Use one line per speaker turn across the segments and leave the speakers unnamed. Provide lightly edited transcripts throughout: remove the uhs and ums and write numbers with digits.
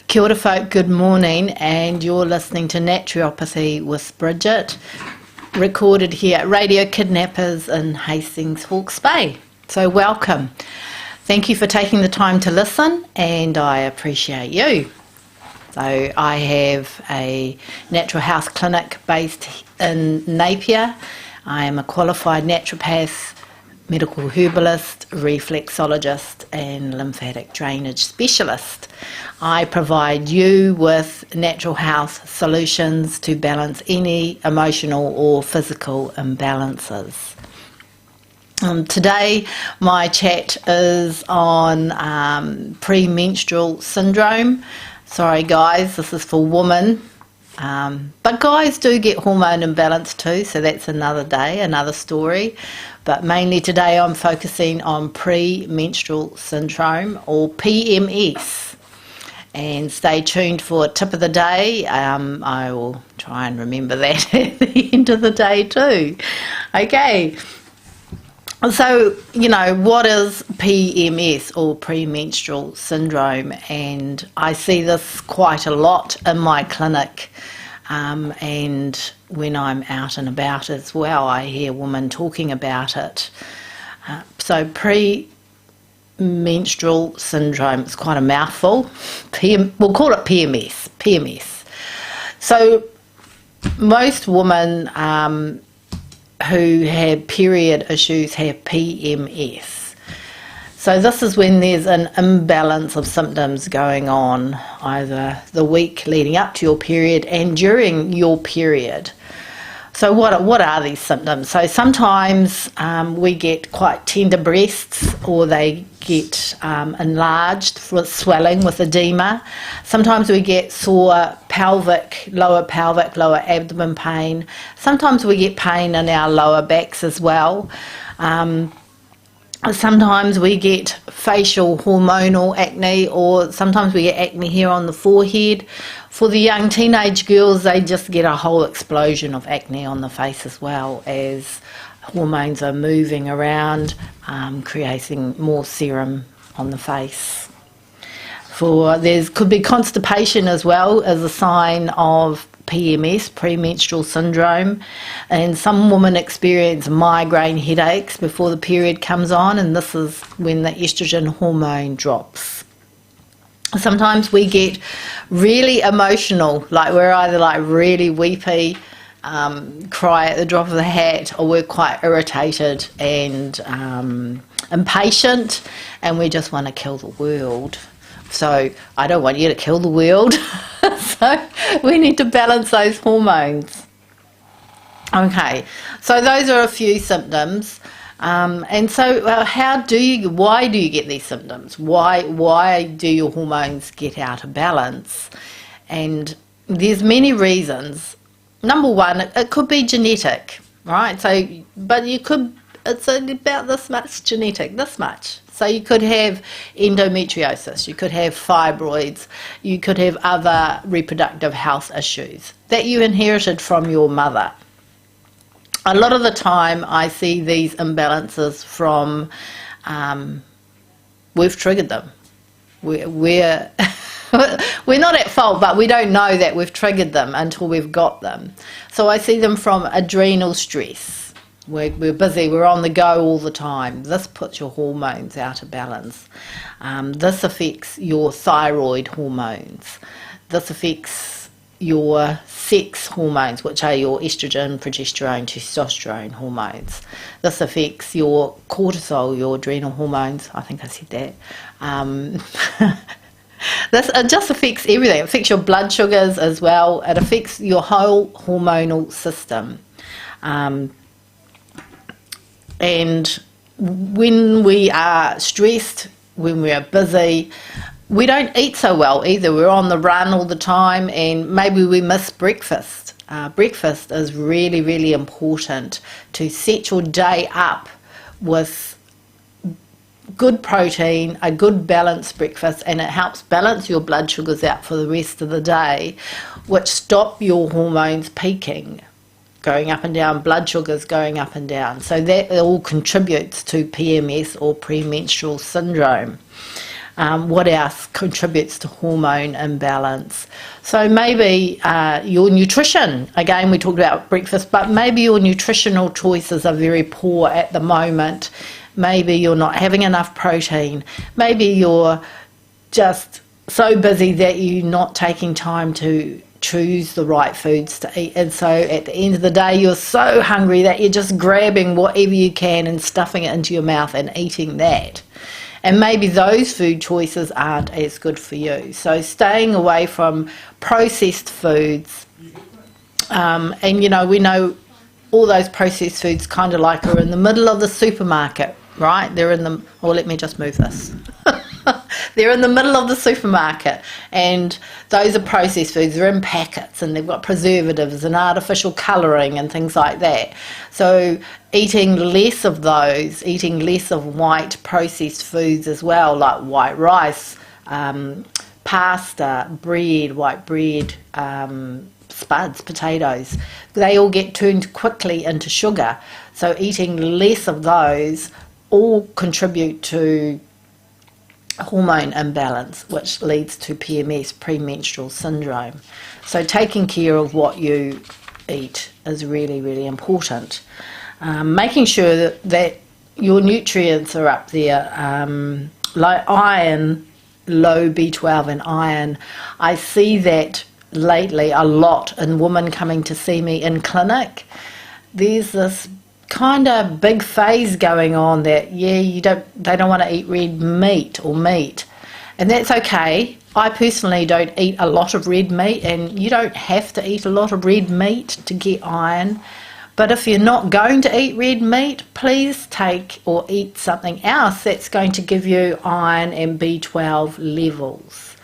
Kia ora folk, good morning, and you're listening to Naturopathy with Bridgitt, recorded here at Radio Kidnappers in Hastings, Hawke's Bay. So welcome. Thank you for taking the time to listen, and I appreciate you. So I have a natural health clinic based in Napier. I am a qualified naturopath, medical herbalist, reflexologist and lymphatic drainage specialist. I provide you with natural health solutions to balance any emotional or physical imbalances. Today my chat is on premenstrual syndrome. Sorry guys, this is for women. But guys do get hormone imbalance too, so that's another day, another story. But mainly today I'm focusing on premenstrual syndrome, or PMS. And stay tuned for a tip of the day. I will try and remember that at the end of the day too. Okay. So, what is PMS, or premenstrual syndrome? And I see this quite a lot in my clinic, and when I'm out and about as well, I hear women talking about it. So premenstrual syndrome, it's quite a mouthful. We'll call it PMS. So most women who have period issues have PMS. So this is when there's an imbalance of symptoms going on, either the week leading up to your period and during your period. So what are these symptoms? So sometimes we get quite tender breasts, or they get enlarged with swelling, with edema. Sometimes we get sore lower abdomen pain. Sometimes we get pain in our lower backs as well. Sometimes we get facial hormonal acne, or sometimes we get acne here on the forehead. For the young teenage girls, they just get a whole explosion of acne on the face as well, as hormones are moving around, creating more serum on the face. There could be constipation as well as a sign of PMS, premenstrual syndrome, and some women experience migraine headaches before the period comes on, and this is when the estrogen hormone drops. Sometimes we get really emotional, like we're either like really weepy, cry at the drop of the hat, or we're quite irritated and impatient, and we just want to kill the world. So I don't want you to kill the world. So we need to balance those hormones. Okay, so those are a few symptoms. And so why do you get these symptoms? Why do your hormones get out of balance? And there's many reasons. Number one, it could be genetic, right? So, but it's about this much genetic, this much. So you could have endometriosis, you could have fibroids, you could have other reproductive health issues that you inherited from your mother. A lot of the time I see these imbalances from, we've triggered them. We're not at fault, but we don't know that we've triggered them until we've got them. So I see them from adrenal stress. We're busy, we're on the go all the time. This puts your hormones out of balance. This affects your thyroid hormones. This affects your sex hormones, which are your estrogen, progesterone, testosterone hormones. This affects your cortisol, your adrenal hormones. I think I said that. It just affects everything. It affects your blood sugars as well. It affects your whole hormonal system. And when we are stressed, when we are busy, we don't eat so well either. We're on the run all the time, and maybe we miss breakfast. Breakfast is really, really important to set your day up with good protein, a good balanced breakfast, and it helps balance your blood sugars out for the rest of the day, which stop your hormones peaking, going up and down, blood sugars going up and down. So that all contributes to PMS, or premenstrual syndrome. What else contributes to hormone imbalance? So maybe your nutrition. Again, we talked about breakfast, but maybe your nutritional choices are very poor at the moment. Maybe you're not having enough protein. Maybe you're just so busy that you're not taking time to choose the right foods to eat, and so at the end of the day you're so hungry that you're just grabbing whatever you can and stuffing it into your mouth and eating that. And maybe those food choices aren't as good for you. So staying away from processed foods, and you know, we know all those processed foods kind of like are in the middle of the supermarket, right? They're in the, oh, let me just move this. They're in the middle of the supermarket, and those are processed foods. They're in packets and they've got preservatives and artificial colouring and things like that. So eating less of those, eating less of white processed foods as well, like white rice, pasta, bread, white bread, spuds, potatoes, they all get turned quickly into sugar. So eating less of those all contribute to hormone imbalance, which leads to PMS, Pre Menstrual Syndrome. So taking care of what you eat is really, really important. Making sure that your nutrients are up there, like iron, low B12 and iron. I see that lately a lot in women coming to see me in clinic. There's this kind of big phase going on that they don't want to eat red meat or meat, and that's okay. I personally don't eat a lot of red meat, and you don't have to eat a lot of red meat to get iron. But if you're not going to eat red meat, please take or eat something else that's going to give you iron and B12 levels.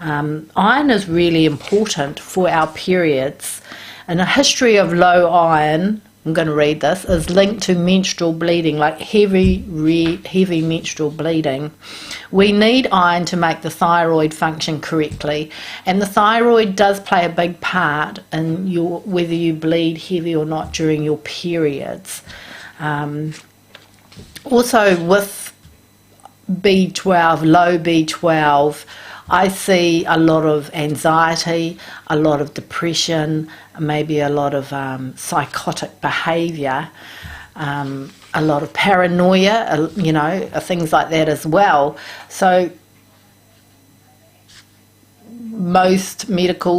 Iron is really important for our periods, and a history of low iron, I'm going to read this, is linked to menstrual bleeding, like heavy menstrual bleeding. We need iron to make the thyroid function correctly, and the thyroid does play a big part in whether you bleed heavy or not during your periods. Also with B12, low B12, I see a lot of anxiety, a lot of depression, maybe a lot of psychotic behaviour, a lot of paranoia, things like that as well. So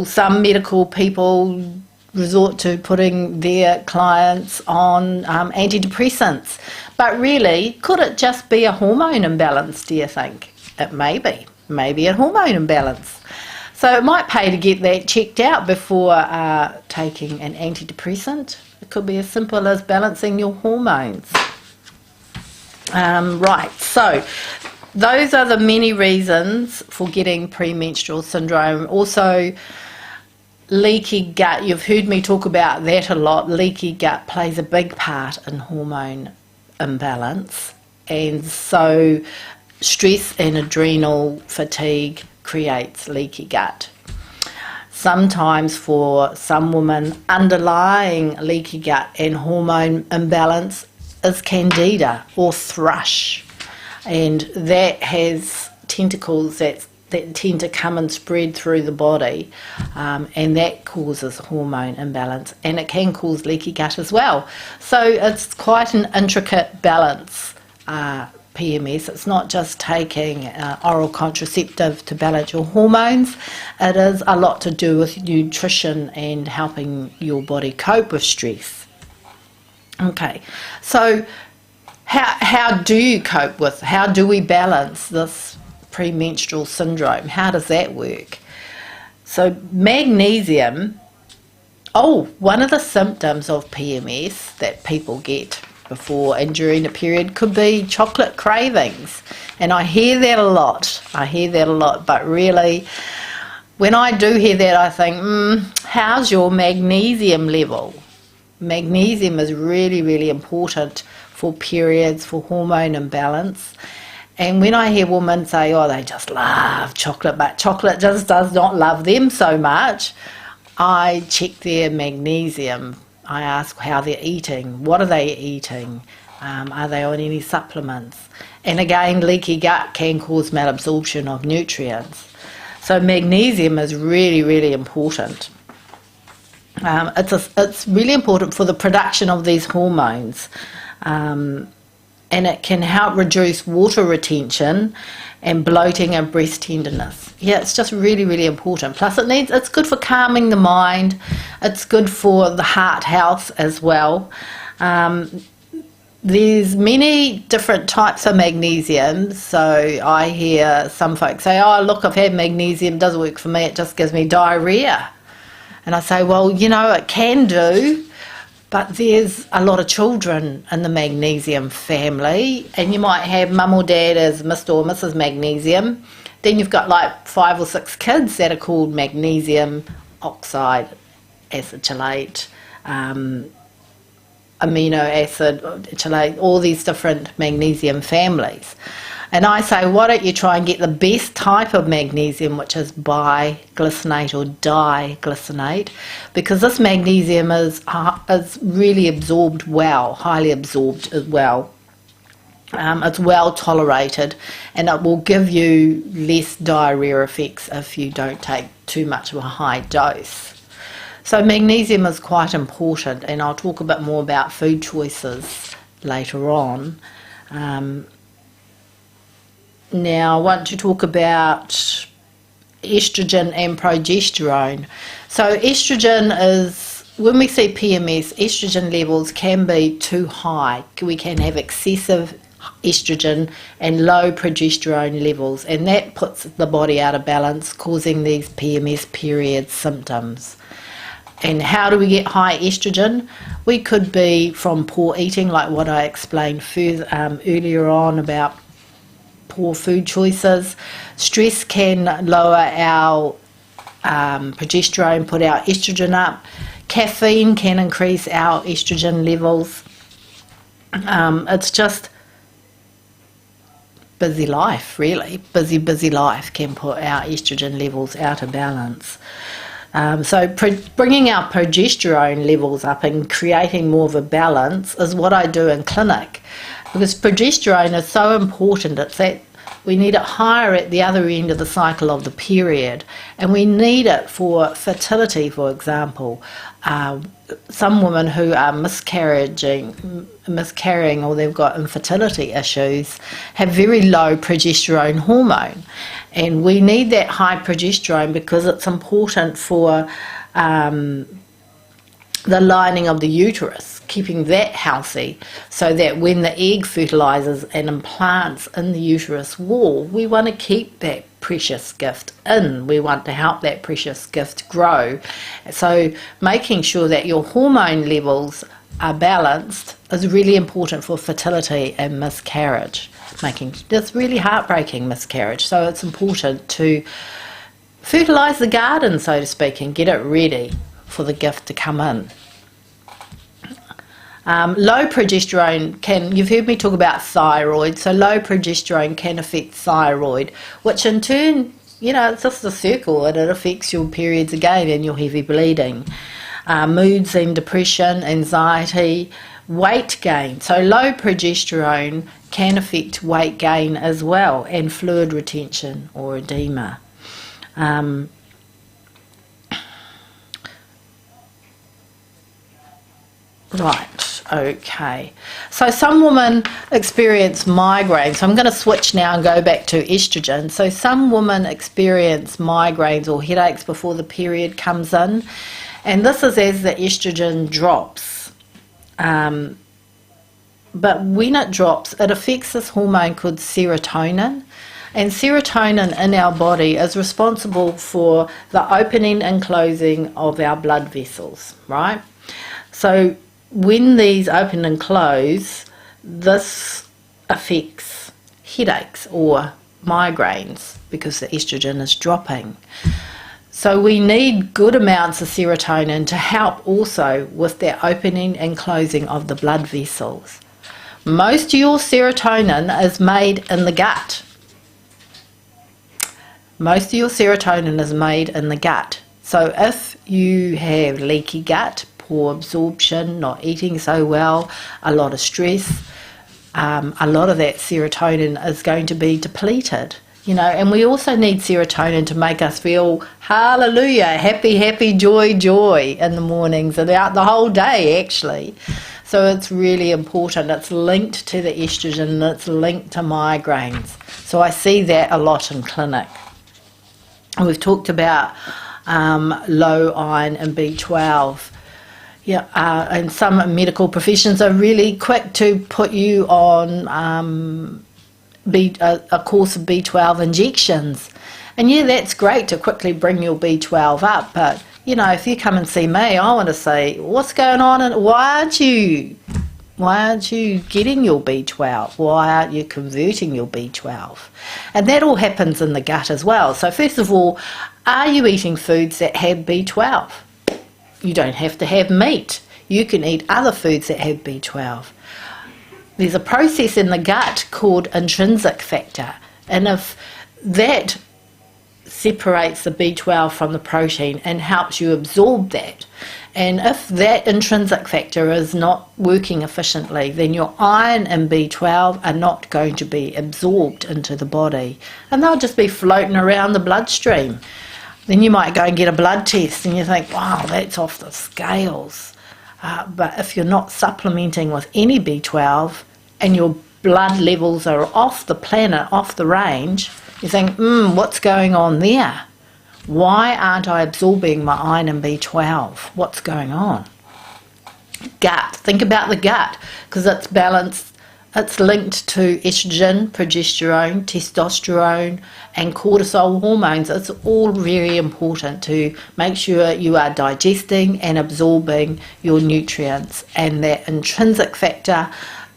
some medical people resort to putting their clients on antidepressants. But really, could it just be a hormone imbalance, do you think? It may be. Maybe a hormone imbalance. So it might pay to get that checked out before taking an antidepressant. It could be as simple as balancing your hormones. Right, so those are the many reasons for getting premenstrual syndrome. Also, leaky gut, you've heard me talk about that a lot. Leaky gut plays a big part in hormone imbalance, and so stress and adrenal fatigue creates leaky gut. Sometimes for some women, underlying leaky gut and hormone imbalance is candida or thrush, and that has tentacles that tend to come and spread through the body, and that causes hormone imbalance, and it can cause leaky gut as well. So it's quite an intricate balance, PMS. It's not just taking oral contraceptive to balance your hormones. It is a lot to do with nutrition and helping your body cope with stress. Okay, so how do you cope with, how do we balance this premenstrual syndrome? How does that work? So magnesium, one of the symptoms of PMS that people get before and during a period could be chocolate cravings, and I hear that a lot. But really, when I do hear that, I think, how's your magnesium level? Magnesium is really, really important for periods, for hormone imbalance. And when I hear women say, they just love chocolate, but chocolate just does not love them so much, I check their magnesium. I ask how they're eating, what are they eating, are they on any supplements? And again, leaky gut can cause malabsorption of nutrients. So magnesium is really, really important. It's really important for the production of these hormones. And it can help reduce water retention and bloating and breast tenderness. Yeah, it's just really, really important. Plus it's good for calming the mind. It's good for the heart health as well. There's many different types of magnesium. So I hear some folks say, oh, look, I've had magnesium, doesn't work for me, it just gives me diarrhea. And I say, well, you know, it can do, but there's a lot of children in the magnesium family, and you might have mum or dad as Mr. or Mrs. Magnesium. Then you've got like 5 or 6 kids that are called magnesium oxide, acetylate, amino acid, chelate, all these different magnesium families. And I say, why don't you try and get the best type of magnesium, which is biglycinate or diglycinate, because this magnesium is really absorbed well, highly absorbed as well. It's well tolerated, and it will give you less diarrhea effects if you don't take too much of a high dose. So magnesium is quite important, and I'll talk a bit more about food choices later on. Now I want to talk about estrogen and progesterone. So estrogen is, when we see PMS, estrogen levels can be too high. We can have excessive estrogen and low progesterone levels, and that puts the body out of balance, causing these PMS period symptoms. And how do we get high estrogen? We could be from poor eating, like what I explained earlier on about poor food choices. Stress can lower our progesterone, put our estrogen up. Caffeine can increase our estrogen levels. It's just busy life, really. Busy life can put our estrogen levels out of balance. So bringing our progesterone levels up and creating more of a balance is what I do in clinic, because progesterone is so important. It's that we need it higher at the other end of the cycle of the period, and we need it for fertility, for example. Some women who are miscarrying or they've got infertility issues have very low progesterone hormone, and we need that high progesterone because it's important for the lining of the uterus, keeping that healthy, so that when the egg fertilizes and implants in the uterus wall, we want to keep that precious gift in. We want to help that precious gift grow. So making sure that your hormone levels are balanced is really important for fertility and miscarriage, making this really heartbreaking miscarriage. So it's important to fertilize the garden, so to speak, and get it ready for the gift to come in. Low progesterone you've heard me talk about thyroid, so low progesterone can affect thyroid, which in turn, you know, it's just a circle, and it affects your periods again and your heavy bleeding. Moods and depression, anxiety, weight gain. So low progesterone can affect weight gain as well, and fluid retention or edema. Right, okay. So some women experience migraines. So I'm going to switch now and go back to estrogen. So some women experience migraines or headaches before the period comes in, and this is as the estrogen drops. But when it drops, it affects this hormone called serotonin. And serotonin in our body is responsible for the opening and closing of our blood vessels, right? So when these open and close, this affects headaches or migraines because the estrogen is dropping. So we need good amounts of serotonin to help also with the opening and closing of the blood vessels. Most of your serotonin is made in the gut. Most of your serotonin is made in the gut. So if you have leaky gut, poor absorption, not eating so well, a lot of stress, a lot of that serotonin is going to be depleted. And we also need serotonin to make us feel hallelujah, happy, happy, joy, joy in the mornings and out the whole day, actually. So it's really important. It's linked to the estrogen and it's linked to migraines. So I see that a lot in clinic. And we've talked about low iron and B12. Yeah, and some medical professions are really quick to put you on a course of B12 injections. And yeah, that's great to quickly bring your B12 up, but if you come and see me, I want to say, what's going on and why aren't you getting your B12? Why aren't you converting your B12? And that all happens in the gut as well. So first of all, are you eating foods that have B12? You don't have to have meat. You can eat other foods that have B12. There's a process in the gut called intrinsic factor, and if that separates the B12 from the protein and helps you absorb that, and if that intrinsic factor is not working efficiently, then your iron and B12 are not going to be absorbed into the body, and they'll just be floating around the bloodstream. Then you might go and get a blood test and you think, wow, that's off the scales. But if you're not supplementing with any B12 and your blood levels are off the planet, off the range, you think, what's going on there? Why aren't I absorbing my iron and B12? What's going on? Gut. Think about the gut, because it's balanced. It's linked to estrogen, progesterone, testosterone and cortisol hormones. It's all very important to make sure you are digesting and absorbing your nutrients, and that intrinsic factor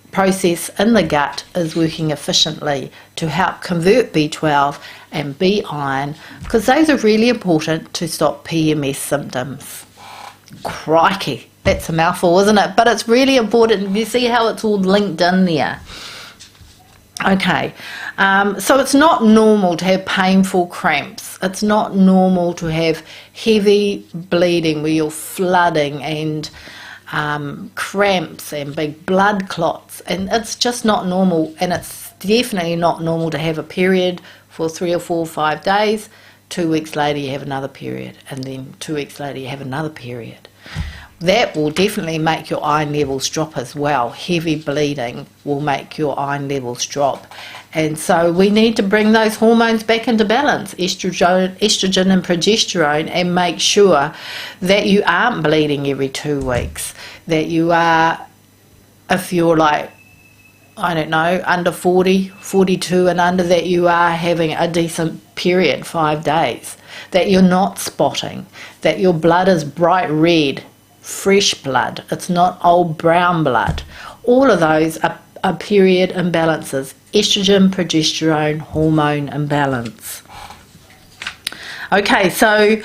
process in the gut is working efficiently to help convert B12 and B iron, because those are really important to stop PMS symptoms. Crikey, that's a mouthful, isn't it? But it's really important. You see how it's all linked in there. Okay, so it's not normal to have painful cramps. It's not normal to have heavy bleeding where you're flooding and cramps and big blood clots, and it's just not normal. And it's definitely not normal to have a period for 3 or 4 or 5 days. 2 weeks later you have another period, and then 2 weeks later you have another period. That will definitely make your iron levels drop as well. Heavy bleeding will make your iron levels drop. And so we need to bring those hormones back into balance, estrogen and progesterone, and make sure that you aren't bleeding every 2 weeks, that you are, if you're like, I don't know, under 40, 42 and under, that you are having a decent period, 5 days, that you're not spotting, that your blood is bright red, fresh blood, it's not old brown blood. All of those are period imbalances, estrogen, progesterone, hormone imbalance. Okay, so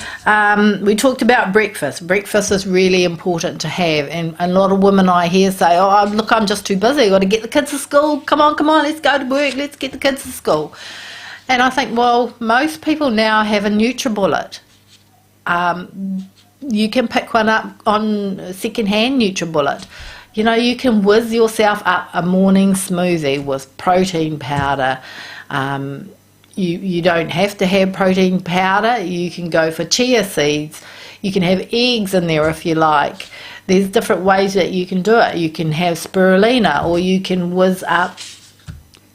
we talked about breakfast. Breakfast is really important to have, and a lot of women I hear say, oh, look, I'm just too busy, I've got to get the kids to school, come on, let's go to work, let's get the kids to school. And I think, well, most people now have a NutriBullet. You can pick one up on second-hand NutriBullet. You can whiz yourself up a morning smoothie with protein powder. You don't have to have protein powder. You can go for chia seeds. You can have eggs in there if you like. There's different ways that you can do it. You can have spirulina, or you can whiz up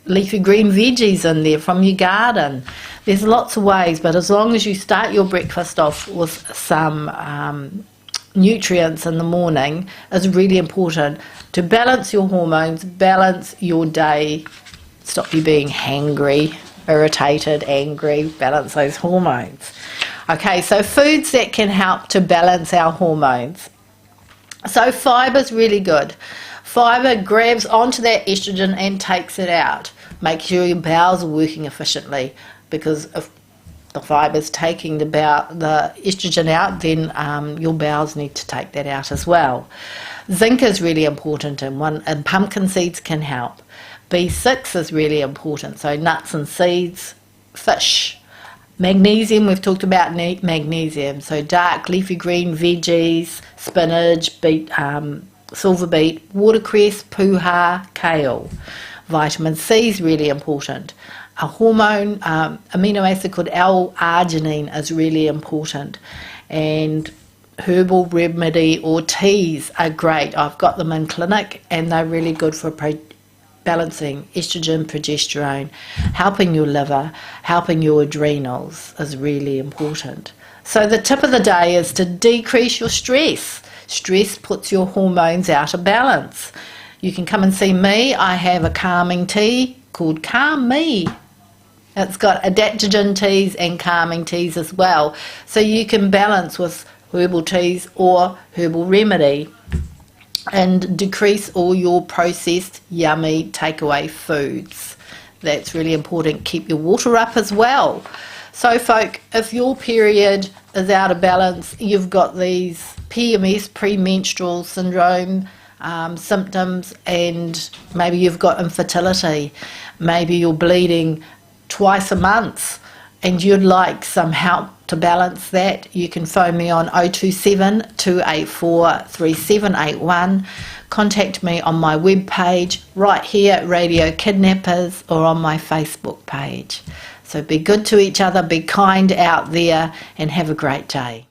leafy green veggies in there from your garden. There's lots of ways, but as long as you start your breakfast off with some nutrients in the morning, is really important to balance your hormones, balance your day, stop you being hangry, irritated, angry, balance those hormones. Okay, so foods that can help to balance our hormones. So fiber's really good. Fiber grabs onto that estrogen and takes it out. Make sure your bowels are working efficiently, because if the fiber's taking the estrogen out, then your bowels need to take that out as well. Zinc is really important, and pumpkin seeds can help. B6 is really important, so nuts and seeds, fish. Magnesium, we've talked about magnesium, so dark leafy green veggies, spinach, silver beet, watercress, puha, kale. Vitamin C is really important. A hormone, amino acid called L-arginine is really important. And herbal remedy or teas are great. I've got them in clinic and they're really good for balancing estrogen, progesterone, helping your liver, helping your adrenals is really important. So the tip of the day is to decrease your stress. Stress puts your hormones out of balance. You can come and see me. I have a calming tea called Calm Me. It's got adaptogen teas and calming teas as well. So you can balance with herbal teas or herbal remedy and decrease all your processed, yummy takeaway foods. That's really important. Keep your water up as well. So folk, if your period is out of balance, you've got these PMS, Pre Menstrual Syndrome symptoms, and maybe you've got infertility, maybe you're bleeding twice a month and you'd like some help to balance that, you can phone me on 027 284 3781. Contact me on my webpage right here at Radio Kidnappers or on my Facebook page. So be good to each other, be kind out there, and have a great day.